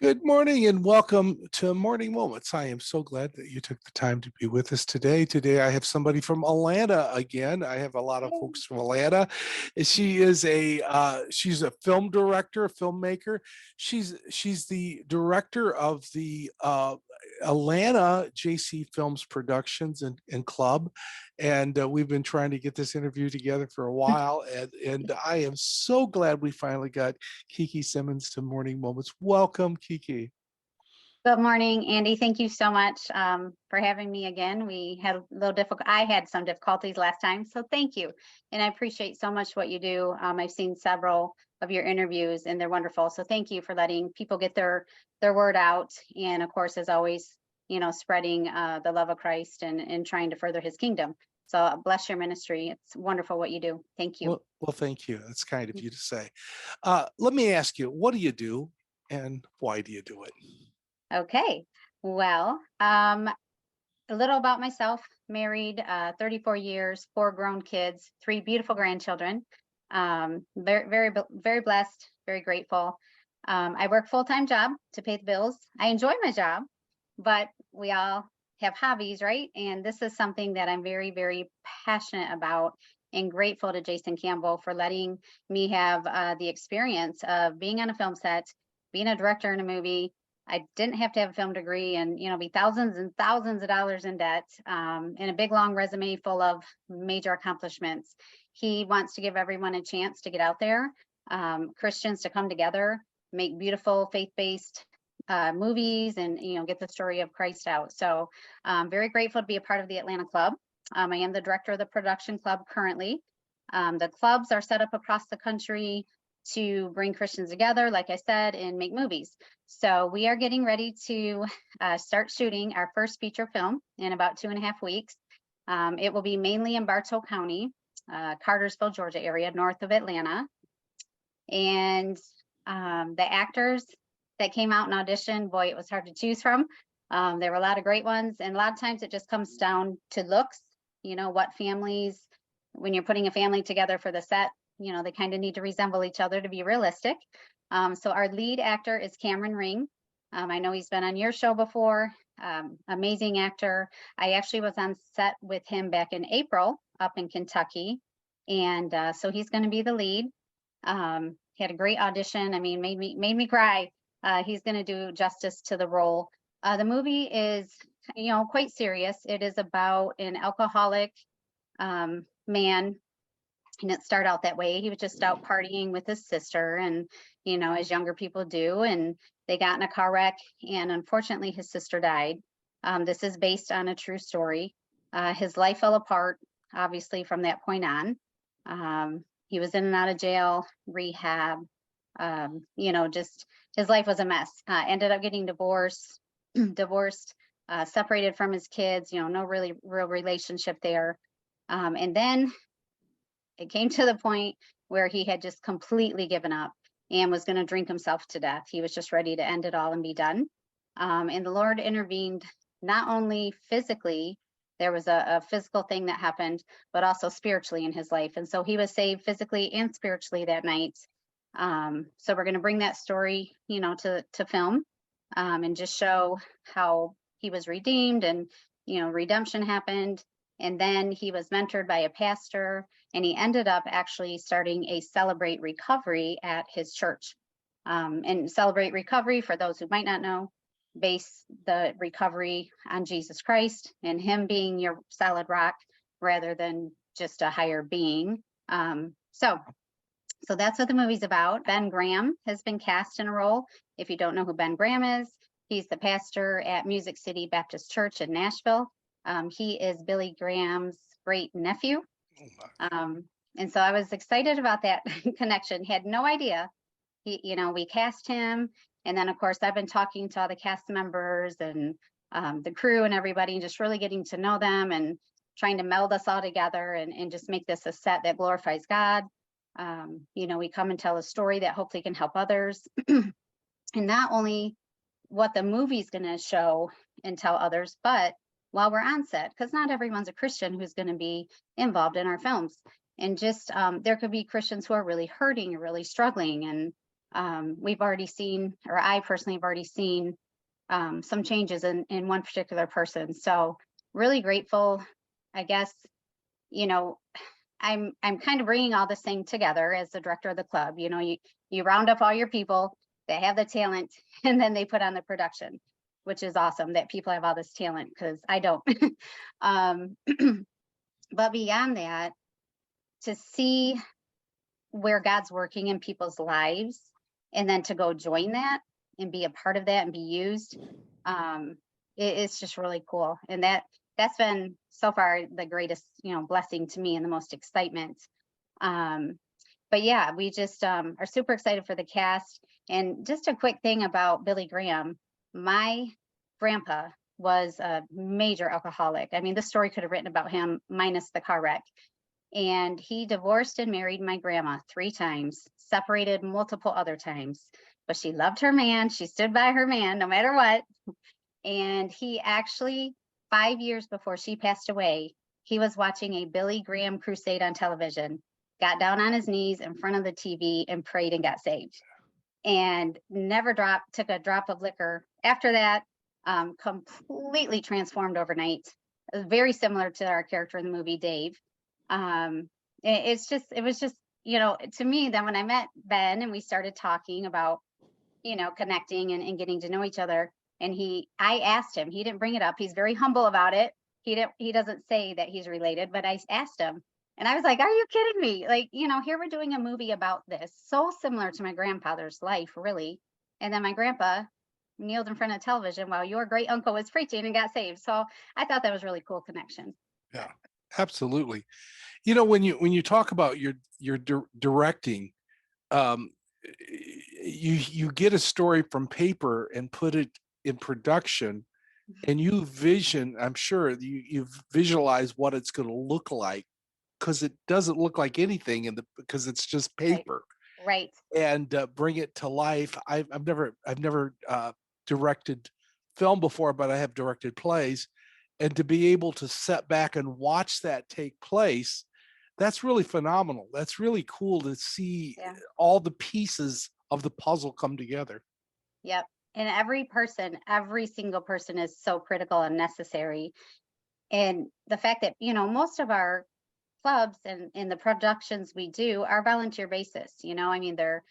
Good morning and welcome to Morning Moments. I am so glad that you took the time to be with us today. Today I have somebody from Atlanta again. I have a lot of folks from Atlanta. She's a film director, a filmmaker. She's the director of the Atlanta JC Films Productions and Club. And we've been trying to get this interview together for a while. And I am so glad we finally got Kiki Simmons to Morning Moments. Welcome, Kiki. Good morning, Andy. Thank you so much for having me again. We had a little I had some difficulties last time, so thank you. And I appreciate so much what you do. I've seen several of your interviews and they're wonderful. So thank you for letting people get their word out. And of course, as always, spreading the love of Christ and trying to further his kingdom. So bless your ministry. It's wonderful what you do. Thank you. Well, thank you. That's kind of you to say. Let me ask you, what do you do and why do you do it? Okay. Well, a little about myself. Married 34 years, 4 grown kids, 3 beautiful grandchildren. Very blessed, very grateful. I work full-time job to pay the bills. I enjoy my job, but we all have hobbies, right? And this is something that I'm very, very passionate about and grateful to Jason Campbell for letting me have the experience of being on a film set, being a director in a movie. I didn't have to have a film degree and, be thousands and thousands of dollars in debt, and a big, long resume full of major accomplishments. He wants to give everyone a chance to get out there, Christians to come together, make beautiful faith-based movies and, get the story of Christ out. So I'm very grateful to be a part of the Atlanta Club. I am the director of the production club currently. The clubs are set up across the country to bring Christians together, like I said, and make movies. So we are getting ready to start shooting our first feature film in about 2.5 weeks. It will be mainly in Bartow County, Cartersville, Georgia area, north of Atlanta. And the actors that came out and auditioned, boy, it was hard to choose from. There were a lot of great ones. And a lot of times it just comes down to looks, what families, when you're putting a family together for the set, they kind of need to resemble each other to be realistic. So our lead actor is Cameron Ring. I know he's been on your show before. Amazing actor. I actually was on set with him back in April up in Kentucky. And so he's going to be the lead. He had a great audition. I mean, made me cry. He's going to do justice to the role. The movie is, quite serious. It is about an alcoholic man. And it started out that way. He was just out partying with his sister and, as younger people do. And they got in a car wreck and unfortunately his sister died. This is based on a true story. His life fell apart, obviously, from that point on. He was in and out of jail, rehab, just his life was a mess. Ended up getting divorced, separated from his kids, no really real relationship there. And then it came to the point where he had just completely given up and was going to drink himself to death. He was just ready to end it all and be done. And the Lord intervened, not only physically, there was a physical thing that happened, but also spiritually in his life. And so he was saved physically and spiritually that night. So we're going to bring that story, to film, and just show how he was redeemed and, redemption happened. And then he was mentored by a pastor, and he ended up actually starting a Celebrate Recovery at his church. And Celebrate Recovery, for those who might not know, base the recovery on Jesus Christ and him being your solid rock rather than just a higher being. So that's what the movie's about. Ben Graham has been cast in a role. If you don't know who Ben Graham is, he's the pastor at Music City Baptist Church in Nashville. He is Billy Graham's great nephew. And so I was excited about that connection. Had no idea. We cast him. And then, of course, I've been talking to all the cast members and the crew and everybody and just really getting to know them and trying to meld us all together and just make this a set that glorifies God. We come and tell a story that hopefully can help others. And not only what the movie's going to show and tell others, but while we're on set, because not everyone's a Christian who's going to be involved in our films. And just there could be Christians who are really hurting or really struggling. And we've already seen, or I personally have already seen, some changes in one particular person. So really grateful, I guess, you know, I'm kind of bringing all this thing together as the director of the club. You round up all your people that have the talent, and then they put on the production, which is awesome that people have all this talent because I don't. um, but beyond that, to see where God's working in people's lives, and then to go join that and be a part of that and be used, um, it's just really cool. And that's been so far the greatest, blessing to me and the most excitement. Um, but yeah, we just are super excited for the cast. And just a quick thing about Billy Graham, my grandpa was a major alcoholic. I mean, this story could have written about him minus the car wreck. And he divorced and married my grandma 3 times, separated multiple other times. But she loved her man. She stood by her man no matter what. And he actually, 5 years before she passed away, he was watching a Billy Graham crusade on television, got down on his knees in front of the TV and prayed and got saved. And never took a drop of liquor after that. Completely transformed overnight. Very similar to our character in the movie, Dave. It was just, to me, then when I met Ben and we started talking about, connecting and getting to know each other, and I asked him, he didn't bring it up. He's very humble about it. He doesn't say that he's related, but I asked him, and I was like, are you kidding me? Like, here we're doing a movie about this, so similar to my grandfather's life, really. And then my grandpa kneeled in front of television while your great uncle was preaching and got saved. So I thought that was really cool connection. Yeah, absolutely. When you talk about your directing, um, you get a story from paper and put it in production, and I'm sure you visualize what it's going to look like, because it doesn't look like anything because it's just Right. paper, Right. and bring it to life. I've never directed film before, but I have directed plays, and to be able to sit back and watch that take place, that's really phenomenal. That's really cool to see Yeah. all the pieces of the puzzle come together. Yep. And every single person is so critical and necessary. And the fact that, most of our clubs and the productions we do are volunteer basis. I mean, they're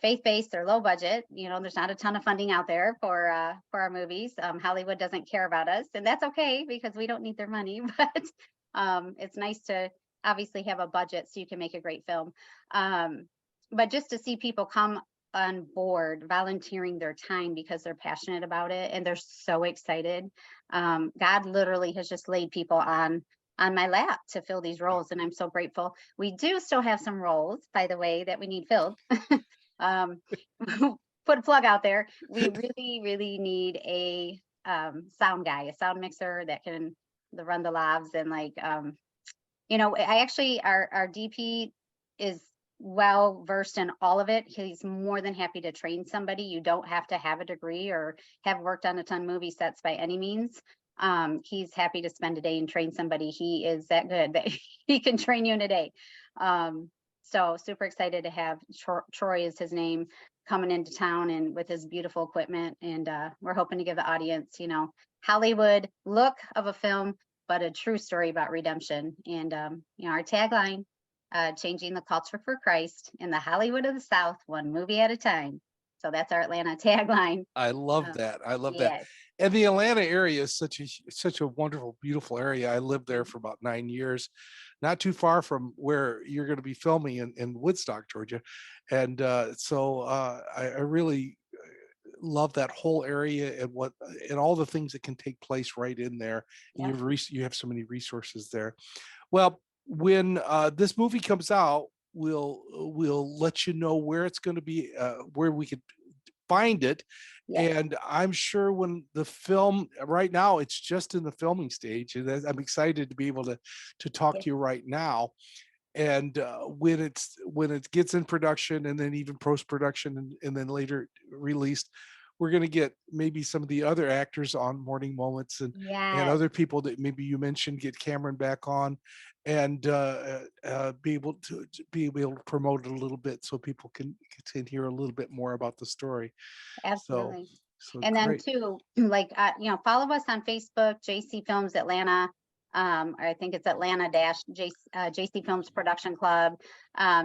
faith based, they're low budget. There's not a ton of funding out there for our movies. Hollywood doesn't care about us, and that's okay because we don't need their money. But it's nice to obviously have a budget so you can make a great film. But just to see people come on board volunteering their time because they're passionate about it and they're so excited. God literally has just laid people on my lap to fill these roles, and I'm so grateful. We do still have some roles, by the way, that we need filled. um, Put a plug out there. We really, really need a sound guy, a sound mixer that can run the lavs, and I actually, our DP is well versed in all of it. He's more than happy to train somebody. You don't have to have a degree or have worked on a ton of movie sets by any means. He's happy to spend a day and train somebody. He is that good that he can train you in a day. So super excited to have Troy is his name, coming into town and with his beautiful equipment. And we're hoping to give the audience, Hollywood look of a film, but a true story about redemption. And, our tagline, changing the culture for Christ in the Hollywood of the South, one movie at a time. So that's our Atlanta tagline. I love that. I love that. Yes. And the Atlanta area is such a wonderful, beautiful area. I lived there for about 9 years, not too far from where you're going to be filming in Woodstock, Georgia. And I really love that whole area, and all the things that can take place right in there. And Yeah. you have so many resources there. Well, when this movie comes out, we'll let you know where it's going to be, where we could find it. Yes. And I'm sure when the film, right now it's just in the filming stage, and I'm excited to be able to talk Yes. to you right now. And when it gets in production, and then even post production, and then later released, we're going to get maybe some of the other actors on Morning Moments, and Yes, other people that maybe you mentioned, get Cameron back on, and be able to promote it a little bit so people can hear a little bit more about the story. So absolutely. so And then great. too, like, follow us on Facebook, JC Films Atlanta. Or I think it's Atlanta dash JC Films Production Club.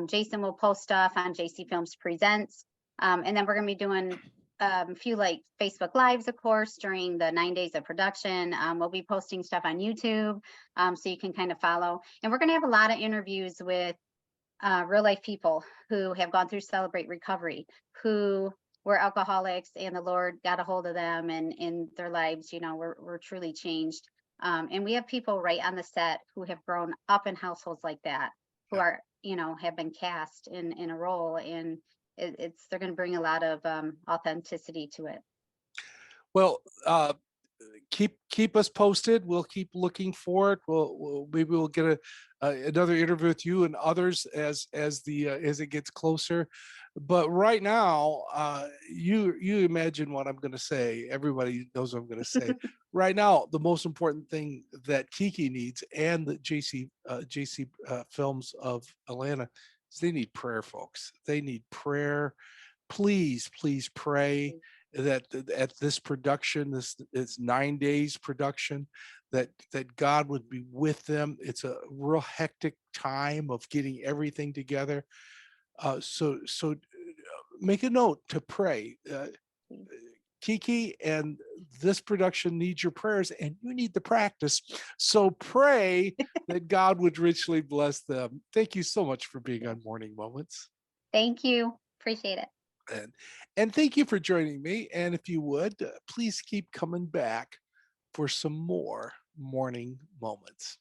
Jason will post stuff on JC Films Presents. And then we're gonna be doing a few like Facebook Lives, of course, during the 9 days of production. We'll be posting stuff on YouTube, so you can kind of follow. And we're gonna have a lot of interviews with real life people who have gone through Celebrate Recovery, who were alcoholics and the Lord got a hold of them, and in their lives, were truly changed. And we have people right on the set who have grown up in households like that, who Yeah. are, have been cast in a role, and they're going to bring a lot of authenticity to it. Well, keep us posted. We'll keep looking for it. Maybe we'll get another interview with you and others as it gets closer. But right now, you imagine what I'm going to say. Everybody knows what I'm going to say. Right now, the most important thing that Kiki needs, and the JC Films of Atlanta, is they need prayer, folks. They need prayer. Please, please pray that at this production, this 9 days production, that God would be with them. It's a real hectic time of getting everything together. So make a note to pray. Kiki and this production needs your prayers, and you need the practice. So pray that God would richly bless them. Thank you so much for being on Morning Moments. Thank you. Appreciate it. And, and thank you for joining me. And if you would, please keep coming back for some more Morning Moments.